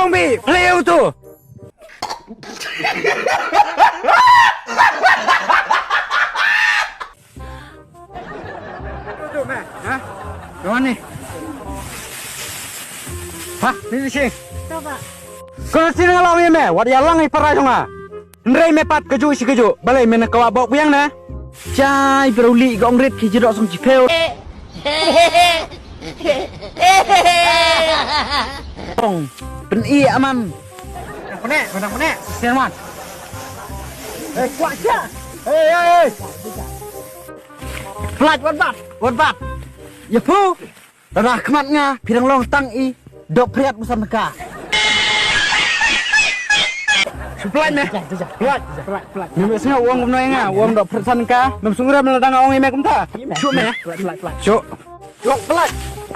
Zombie, play tu. Duduk, Mek. Hah? Ke mana ni? Hah? Ni sini. Coba. Kau sini ngalau ni, Mek. Wad yalang ni parai jonga. Ndrei mepat keju isi keju. Balai mena kau bawa puyang na. Cai beruli gong rit ki jedok song cipeu. Tong, pen i aman. Benang penek. Sian man. Kuat je. Hei. Pelat wat bat. Ya pu. Dah kematnya pirang long tang i dok priat musam neka. Pelat ni. Pelat. Memang sengaja uang kumno nga, uang dok priat neka. Memang sungguh meladang uang imek kumta. Cuk me. Pelat. Cuk. Pelat.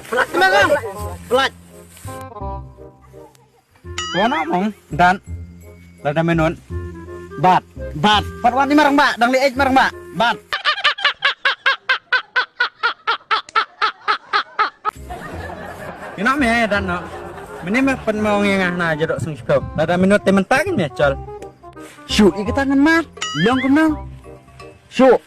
Pelat memang. Pelat. Wana mong dan lada menun bat wan ni marang mbak dang liej marang mbak bat ina me dan no meni me pen mau ngengah na jedok sung sipau lada menut temen tagin me col syuk iki tangan mat liong kono syuk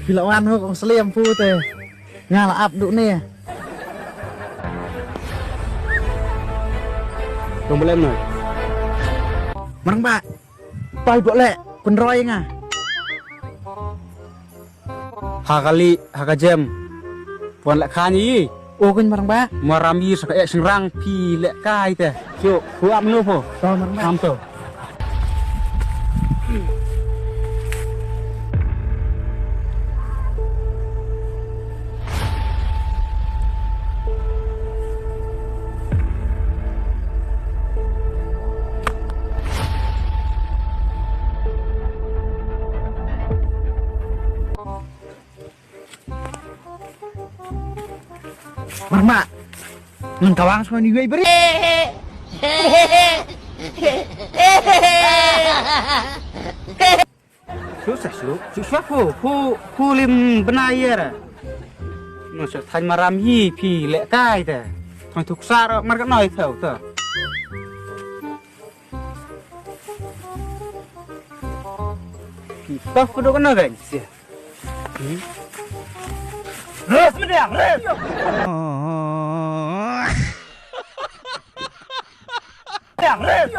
Bilawan ho kong seliam pu teh. Ngala ap duk ni. Kong belem noi. Marang ba. Pai boleh penroy nga. Hakali hakajem. Puan lek khani. Oh kun marang ba. Marami sak sengrang pi lek kai teh. Syuk, buat menu po. To marang ba. Samto. Marma, ngkawang semua ni gue beri. Susah susah pu lim benayer. Masuk thay maram hi pi lek kai teh. Thong thuk sar mar ka noi thau teh. Kita kudu kena kan sih. Res mediang, res. Mediang, res.